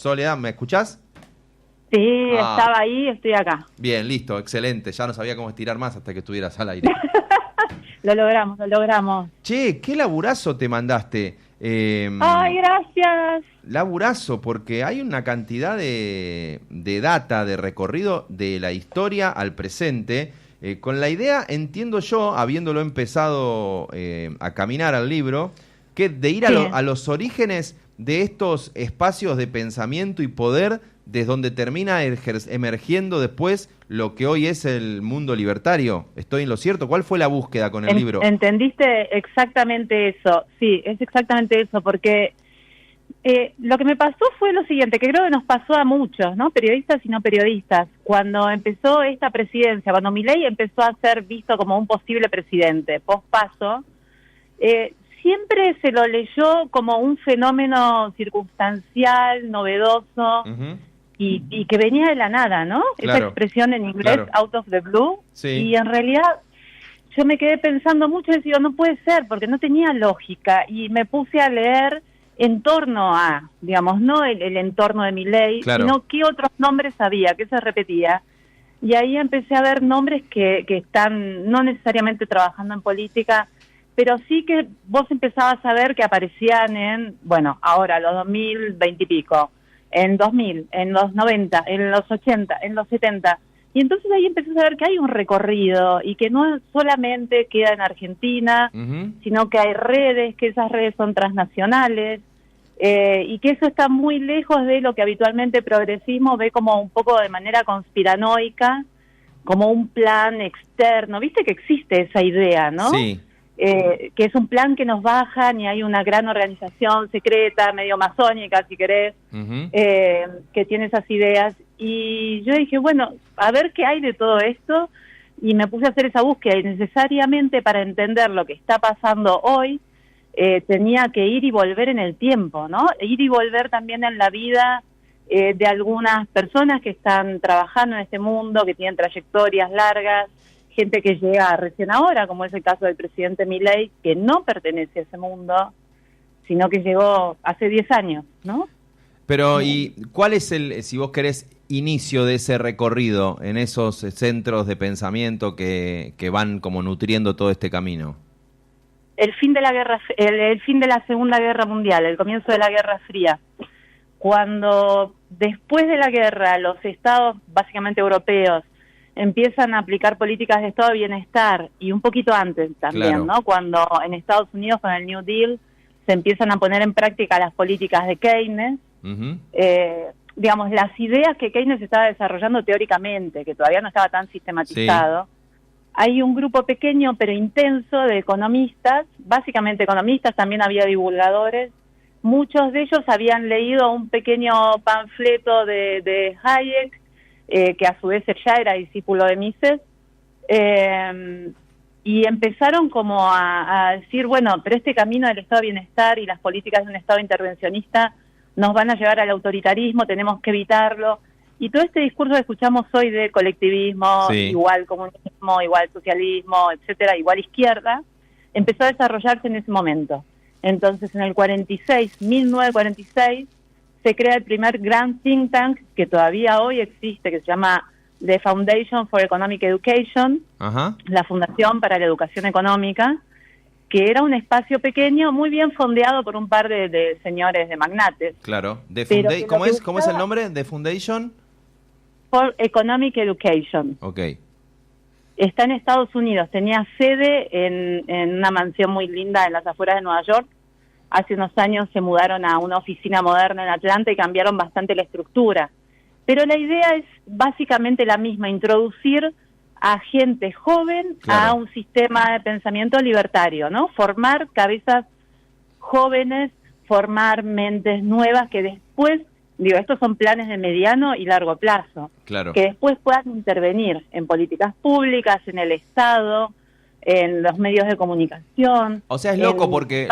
Soledad, ¿me escuchás? Sí, estaba ahí, estoy acá. Bien, listo, excelente. Ya no sabía cómo estirar más hasta que estuvieras al aire. Lo logramos. Che, ¿qué laburazo te mandaste? Ay, gracias. Laburazo, porque hay una cantidad de data, de recorrido de la historia al presente. Con la idea, entiendo yo, habiéndolo empezado a caminar al libro, que de ir Sí. a los orígenes de estos espacios de pensamiento y poder, desde donde termina emergiendo después lo que hoy es el mundo libertario. ¿Estoy en lo cierto? ¿Cuál fue la búsqueda con el libro? Entendiste exactamente eso. Sí, es exactamente eso, porque lo que me pasó fue lo siguiente, que creo que nos pasó a muchos, ¿no? Periodistas y no periodistas. Cuando empezó esta presidencia, cuando Milei empezó a ser visto como un posible presidente post-paso, siempre se lo leyó como un fenómeno circunstancial, novedoso, y que venía de la nada, ¿no? Claro, esa expresión en inglés, claro. out of the blue. Sí. Y en realidad yo me quedé pensando mucho y decía, no puede ser, porque no tenía lógica. Y me puse a leer en torno a, digamos, no el entorno de Milei, Claro. sino qué otros nombres había, qué se repetía. Y ahí empecé a ver nombres que están no necesariamente trabajando en política, pero sí que vos empezabas a ver que aparecían en, bueno, ahora, los 2020 y pico, en 2000, en los 90, en los 80, en los 70. Y entonces ahí empecé a ver que hay un recorrido y que no solamente queda en Argentina, sino que hay redes, que esas redes son transnacionales, y que eso está muy lejos de lo que habitualmente el progresismo ve como un poco de manera conspiranoica, como un plan externo. Viste que existe esa idea, ¿no? Sí. Que es un plan que nos bajan y hay una gran organización secreta, medio masónica, si querés, que tiene esas ideas. Y yo dije, bueno, a ver qué hay de todo esto, y me puse a hacer esa búsqueda, y necesariamente para entender lo que está pasando hoy, tenía que ir y volver en el tiempo, ¿no? Ir y volver también en la vida de algunas personas que están trabajando en este mundo, que tienen trayectorias largas, gente que llega recién ahora, como es el caso del presidente Milei, que no pertenece a ese mundo, sino que llegó hace 10 años, ¿no? Pero, ¿y cuál es el, si vos querés, inicio de ese recorrido en esos centros de pensamiento que van como nutriendo todo este camino? El fin de la guerra, el fin de la Segunda Guerra Mundial, el comienzo de la Guerra Fría. Cuando después de la guerra los estados, básicamente europeos, empiezan a aplicar políticas de estado de bienestar, y un poquito antes también, Claro. ¿no? Cuando en Estados Unidos con el New Deal se empiezan a poner en práctica las políticas de Keynes, digamos, las ideas que Keynes estaba desarrollando teóricamente, que todavía no estaba tan sistematizado. Sí. Hay un grupo pequeño pero intenso de economistas, básicamente economistas, también había divulgadores. Muchos de ellos habían leído un pequeño panfleto de Hayek, que a su vez ya era discípulo de Mises, y empezaron como a decir, bueno, pero este camino del estado de bienestar y las políticas de un estado intervencionista nos van a llevar al autoritarismo, tenemos que evitarlo. Y todo este discurso que escuchamos hoy de colectivismo, sí, igual comunismo, igual socialismo, etcétera, igual izquierda, empezó a desarrollarse en ese momento. Entonces, en el 1946, se crea el primer gran think tank que todavía hoy existe, que se llama The Foundation for Economic Education, la Fundación para la Educación Económica, que era un espacio pequeño, muy bien fondeado por un par de señores, de magnates. Claro. ¿Cómo es el nombre? The Foundation for Economic Education. Ok. Está en Estados Unidos, tenía sede en una mansión muy linda en las afueras de Nueva York. Hace unos años se mudaron a una oficina moderna en Atlanta y cambiaron bastante la estructura. Pero la idea es básicamente la misma, introducir a gente joven, claro, a un sistema de pensamiento libertario, ¿no? Formar cabezas jóvenes, formar mentes nuevas que después, estos son planes de mediano y largo plazo, claro, que después puedan intervenir en políticas públicas, en el Estado, en los medios de comunicación. O sea, es loco porque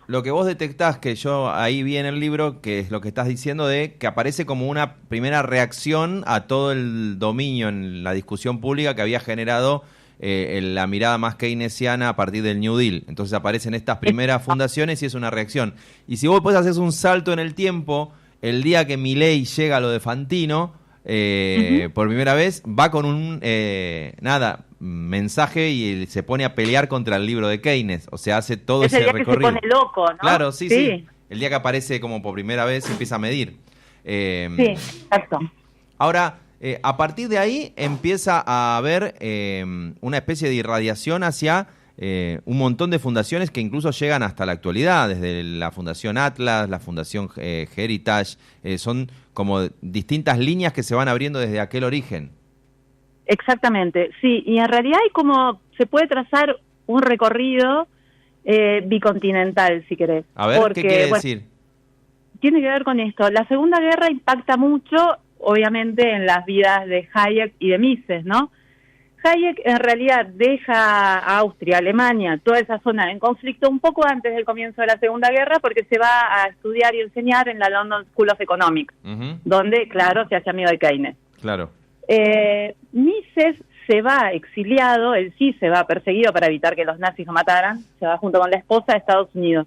lo que vos detectás, que yo ahí vi en el libro, que es lo que estás diciendo, de que aparece como una primera reacción a todo el dominio en la discusión pública que había generado la mirada más keynesiana a partir del New Deal. Entonces aparecen estas primeras fundaciones y es una reacción. Y si vos después haces un salto en el tiempo el día que Milei llega a lo de Fantino, por primera vez, va con un mensaje y se pone a pelear contra el libro de Keynes. O sea, hace todo ese recorrido. Es el día que se pone loco, ¿no? Claro, sí. El día que aparece como por primera vez empieza a medir. Sí, exacto. Ahora, a partir de ahí empieza a haber una especie de irradiación hacia un montón de fundaciones que incluso llegan hasta la actualidad, desde la Fundación Atlas, la Fundación Heritage, son como distintas líneas que se van abriendo desde aquel origen. Exactamente, sí, y en realidad hay como, se puede trazar un recorrido bicontinental, si querés. A ver, porque, ¿qué quiere decir? Tiene que ver con esto. La Segunda Guerra impacta mucho, obviamente, en las vidas de Hayek y de Mises, ¿no? Hayek en realidad deja a Austria, Alemania, toda esa zona en conflicto un poco antes del comienzo de la Segunda Guerra porque se va a estudiar y enseñar en la London School of Economics, donde, claro, se hace amigo de Keynes. Claro. Mises se va exiliado, él sí se va perseguido para evitar que los nazis lo mataran, se va junto con la esposa a Estados Unidos.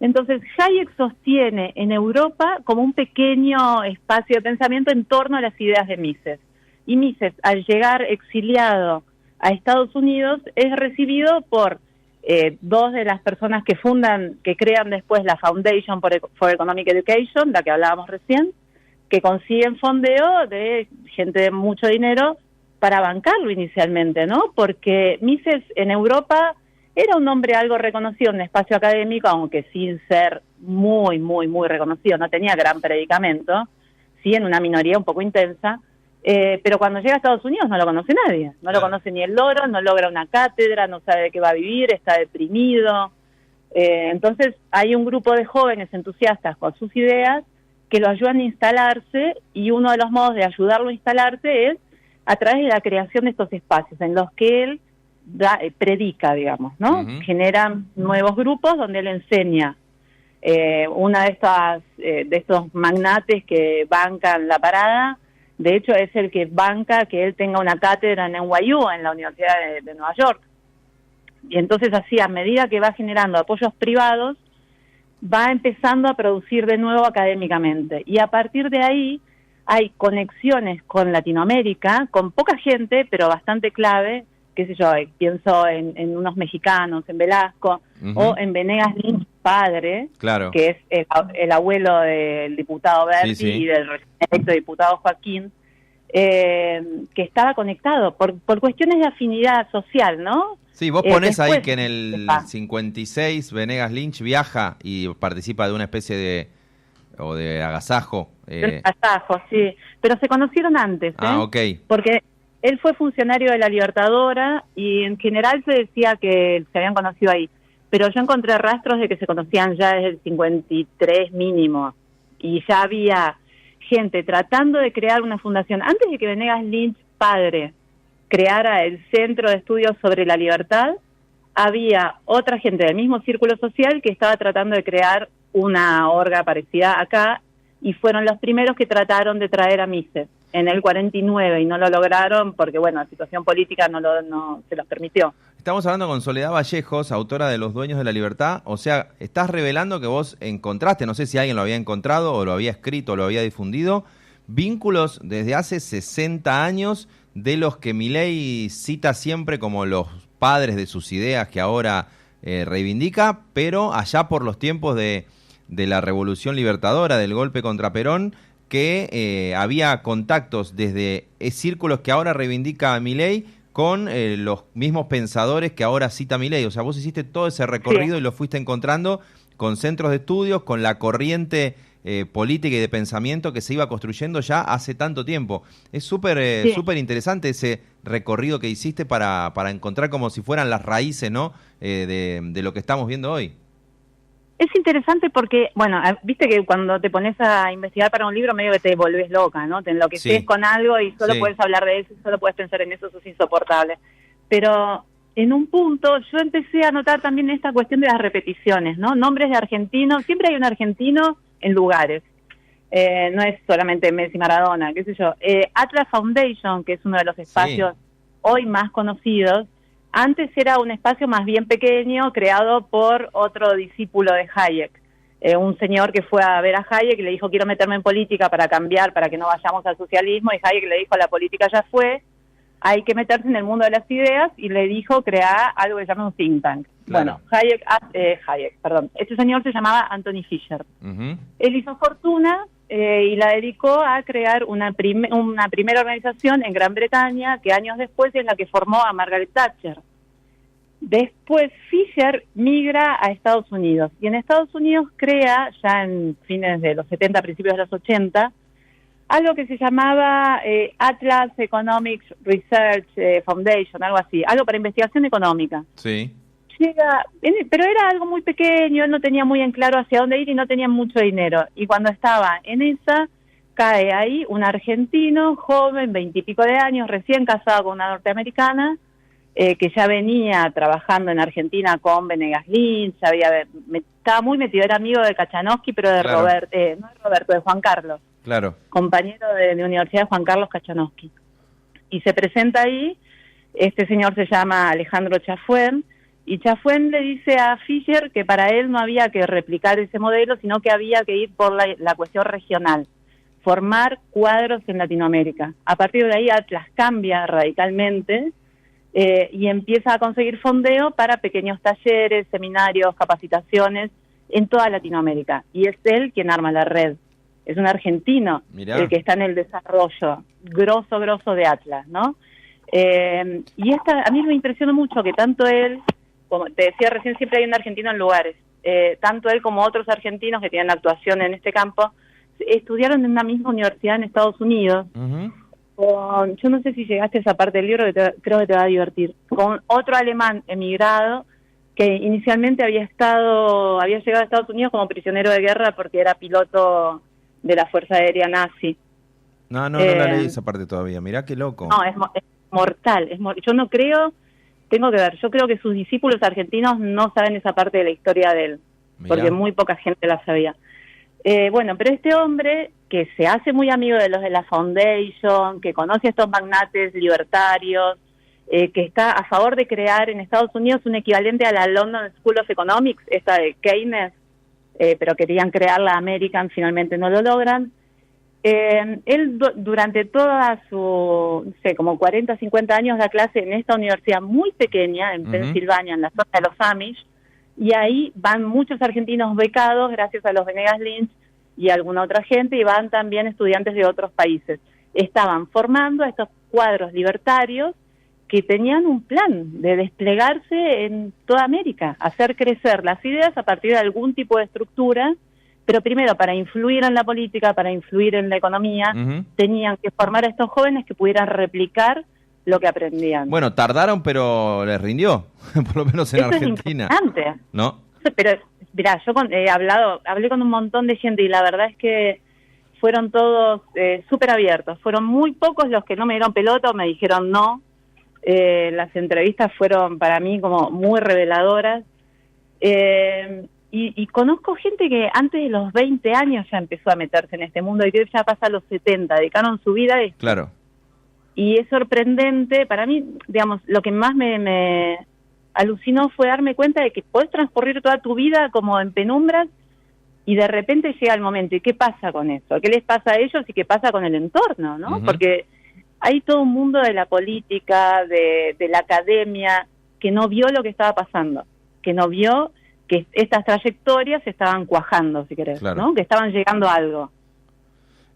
Entonces, Hayek sostiene en Europa como un pequeño espacio de pensamiento en torno a las ideas de Mises. Y Mises, al llegar exiliado a Estados Unidos, es recibido por dos de las personas que crean después la Foundation for Economic Education, la que hablábamos recién, que consiguen fondeo de gente de mucho dinero para bancarlo inicialmente, ¿no? Porque Mises en Europa era un hombre algo reconocido en el espacio académico, aunque sin ser muy, muy, muy reconocido, no tenía gran predicamento, sí, en una minoría un poco intensa, pero cuando llega a Estados Unidos no lo conoce nadie, no lo conoce ni el loro, no logra una cátedra, no sabe de qué va a vivir, está deprimido. Entonces hay un grupo de jóvenes entusiastas con sus ideas que lo ayudan a instalarse, y uno de los modos de ayudarlo a instalarse es a través de la creación de estos espacios en los que él predica, digamos, ¿no? Generan nuevos grupos donde él enseña. Una de estos magnates que bancan la parada, de hecho es el que banca que él tenga una cátedra en NYU, en la Universidad de Nueva York. Y entonces así, a medida que va generando apoyos privados, va empezando a producir de nuevo académicamente. Y a partir de ahí hay conexiones con Latinoamérica, con poca gente, pero bastante clave, qué sé yo, pienso en unos mexicanos, en Velasco, o en Venegas Lynch padre, claro, que es el abuelo del diputado Berti y del recién electo diputado Joaquín, que estaba conectado por cuestiones de afinidad social, ¿no? Sí, vos ponés ahí que en el 56 Venegas Lynch viaja y participa de una especie de agasajo. Agasajo, sí, pero se conocieron antes, ok. Porque él fue funcionario de la Libertadora y en general se decía que se habían conocido ahí, pero yo encontré rastros de que se conocían ya desde el 53 mínimo, y ya había gente tratando de crear una fundación. Antes de que Venegas Lynch padre creara el Centro de Estudios sobre la Libertad, había otra gente del mismo círculo social que estaba tratando de crear una orga parecida acá, y fueron los primeros que trataron de traer a Mises en el 49 y no lo lograron porque, bueno, la situación política no se los permitió. Estamos hablando con Soledad Vallejos, autora de Los Dueños de la Libertad. O sea, estás revelando que vos encontraste, no sé si alguien lo había encontrado o lo había escrito o lo había difundido, vínculos desde hace 60 años de los que Milei cita siempre como los padres de sus ideas que ahora reivindica, pero allá por los tiempos de la Revolución Libertadora, del golpe contra Perón, que había contactos desde círculos que ahora reivindica Milei con los mismos pensadores que ahora cita Milei. O sea, vos hiciste todo ese recorrido y lo fuiste encontrando con centros de estudios, con la corriente política y de pensamiento que se iba construyendo ya hace tanto tiempo. Es súper súper interesante ese recorrido que hiciste para encontrar como si fueran las raíces, ¿no? de lo que estamos viendo hoy. Es interesante porque, bueno, viste que cuando te pones a investigar para un libro medio que te volvés loca, ¿no? Te enloqueces con algo y solo puedes hablar de eso, solo puedes pensar en eso, eso es insoportable. Pero en un punto yo empecé a notar también esta cuestión de las repeticiones, ¿no? Nombres de argentinos, siempre hay un argentino en lugares. No es solamente Messi, Maradona, qué sé yo. Atlas Foundation, que es uno de los espacios hoy más conocidos, antes era un espacio más bien pequeño, creado por otro discípulo de Hayek, un señor que fue a ver a Hayek y le dijo, quiero meterme en política para cambiar, para que no vayamos al socialismo, y Hayek le dijo, la política ya fue, hay que meterse en el mundo de las ideas, y le dijo crear algo que se llama un think tank. Claro. Bueno, este señor se llamaba Anthony Fisher. Él hizo fortuna y la dedicó a crear una primera organización en Gran Bretaña, que años después es la que formó a Margaret Thatcher. Después Fisher migra a Estados Unidos, y en Estados Unidos crea, ya en fines de los 70, principios de los 80, algo que se llamaba Atlas Economics Research Foundation, algo así, algo para investigación económica. Sí. Pero era algo muy pequeño, él no tenía muy en claro hacia dónde ir y no tenía mucho dinero. Y cuando estaba en esa, cae ahí un argentino, joven, 20 y pico de años, recién casado con una norteamericana, que ya venía trabajando en Argentina con Venegas Lynch, estaba muy metido, era amigo de Kachanowski, pero de Claro. de Juan Carlos. Claro. Compañero de Universidad de Juan Carlos Kachanowski. Y se presenta ahí, este señor se llama Alejandro Chafuen, y Chafuen le dice a Fisher que para él no había que replicar ese modelo, sino que había que ir por la cuestión regional, formar cuadros en Latinoamérica. A partir de ahí Atlas cambia radicalmente y empieza a conseguir fondeo para pequeños talleres, seminarios, capacitaciones en toda Latinoamérica. Y es él quien arma la red. Es un argentino. Mirá. El que está en el desarrollo grosso de Atlas, ¿no? Y a mí me impresionó mucho que tanto él, como te decía recién, siempre hay un argentino en lugares, tanto él como otros argentinos que tienen actuación en este campo, estudiaron en una misma universidad en Estados Unidos, yo no sé si llegaste a esa parte del libro, que creo que te va a divertir, con otro alemán emigrado que inicialmente había llegado a Estados Unidos como prisionero de guerra porque era piloto de la Fuerza Aérea Nazi. No la leí esa parte todavía. Mirá qué loco. No, es mortal. Yo no creo, tengo que ver, yo creo que sus discípulos argentinos no saben esa parte de la historia de él, Mirá. porque muy poca gente la sabía. Bueno, pero este hombre que se hace muy amigo de los de la Foundation, que conoce a estos magnates libertarios, que está a favor de crear en Estados Unidos un equivalente a la London School of Economics, esta de Keynes, pero querían crear la American, finalmente no lo logran. Él durante toda su, no sé, como 40, 50 años da clase en esta universidad muy pequeña, en Pensilvania, en la zona de los Amish, y ahí van muchos argentinos becados gracias a los Venegas Lynch y alguna otra gente, y van también estudiantes de otros países. Estaban formando a estos cuadros libertarios que tenían un plan de desplegarse en toda América, hacer crecer las ideas a partir de algún tipo de estructura, pero primero para influir en la política, para influir en la economía, tenían que formar a estos jóvenes que pudieran replicar lo que aprendían. Bueno, tardaron, pero les rindió, por lo menos en Eso Argentina. Es impresionante. ¿No? Pero, mirá, yo hablé con un montón de gente y la verdad es que fueron todos súper abiertos. Fueron muy pocos los que no me dieron pelota o me dijeron no. Las entrevistas fueron para mí como muy reveladoras. Y conozco gente que antes de los 20 años ya empezó a meterse en este mundo y que ya pasa a los 70, dedicaron su vida a esto. Claro. Y es sorprendente, para mí, digamos, lo que más me alucinó fue darme cuenta de que podés transcurrir toda tu vida como en penumbras y de repente llega el momento. ¿Y qué pasa con eso? ¿Qué les pasa a ellos y qué pasa con el entorno? ¿No? Porque hay todo un mundo de la política, de la academia, que no vio lo que estaba pasando, que no vio que estas trayectorias se estaban cuajando, si querés, claro, ¿no? Que estaban llegando a algo.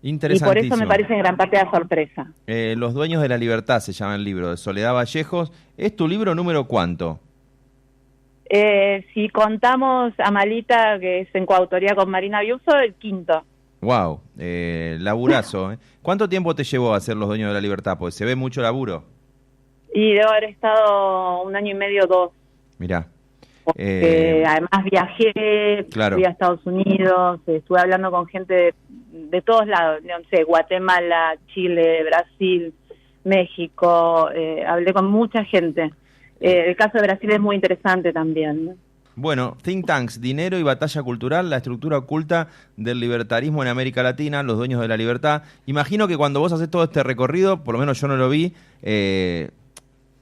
Y por eso me parece en gran parte la sorpresa. Los dueños de la libertad se llama el libro, de Soledad Vallejos. ¿Es tu libro número cuánto? Si contamos a Malita, que es en coautoría con Marina Biuso, el quinto. Wow, laburazo. ¿Cuánto tiempo te llevó a hacer Los dueños de la libertad? Porque se ve mucho laburo. Y debo haber estado 1 año y medio, 2. Mirá. Además viajé, claro, fui a Estados Unidos, estuve hablando con gente de todos lados, no sé, Guatemala, Chile, Brasil, México, hablé con mucha gente. El caso de Brasil es muy interesante también, ¿no? Bueno, Think Tanks, Dinero y Batalla Cultural, la estructura oculta del libertarismo en América Latina, Los dueños de la libertad. Imagino que cuando vos haces todo este recorrido, por lo menos yo no lo vi,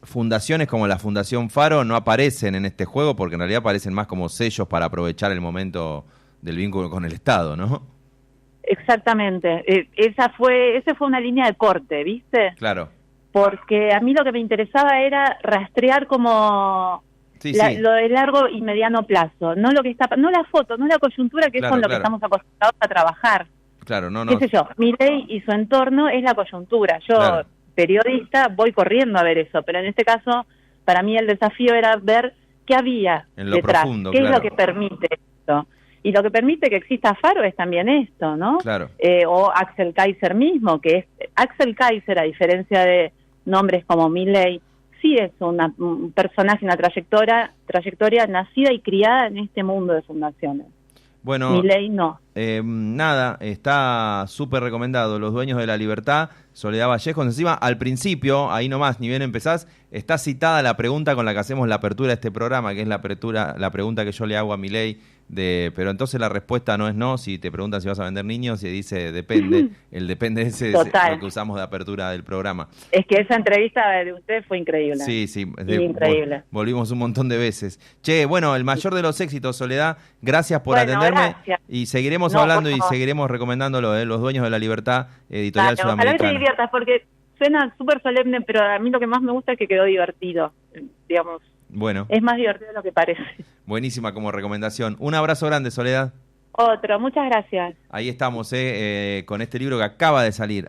fundaciones como la Fundación Faro no aparecen en este juego porque en realidad aparecen más como sellos para aprovechar el momento del vínculo con el Estado, ¿no? Exactamente. Esa fue una línea de corte, ¿viste? Claro. Porque a mí lo que me interesaba era rastrear como lo de largo y mediano plazo, no lo que está, no la foto, no la coyuntura, que es con lo que estamos acostumbrados a trabajar. Claro, no. ¿Qué sé yo? Milei y su entorno es la coyuntura. Yo, periodista, voy corriendo a ver eso, pero en este caso, para mí el desafío era ver qué había en lo detrás, profundo, qué es lo que permite esto. Y lo que permite que exista Faro es también esto, ¿no? Claro. O Axel Kaiser mismo, que es Axel Kaiser, a diferencia de nombres como Milei, sí es un personaje, una trayectoria nacida y criada en este mundo de fundaciones. Bueno, Milei no. Nada, está súper recomendado. Los Dueños de la Libertad, Soledad Vallejos. Encima, al principio, ahí nomás, ni bien empezás, está citada la pregunta con la que hacemos la apertura de este programa, que es la pregunta que yo le hago a Milei, pero entonces la respuesta no es no. Si te preguntan si vas a vender niños, y dice depende. El depende ese es lo que usamos de apertura del programa. Es que esa entrevista de usted fue increíble. Sí, increíble. Volvimos un montón de veces. Che, bueno, el mayor de los éxitos, Soledad. Gracias por atenderme. Gracias. Y seguiremos hablando y seguiremos recomendándolo, Los Dueños de la Libertad, editorial sudamericana. Ojalá te diviertas, porque suena súper solemne, pero a mí lo que más me gusta es que quedó divertido, digamos. Bueno. Es más divertido de lo que parece. Buenísima como recomendación. Un abrazo grande, Soledad. Otro, muchas gracias. Ahí estamos, con este libro que acaba de salir.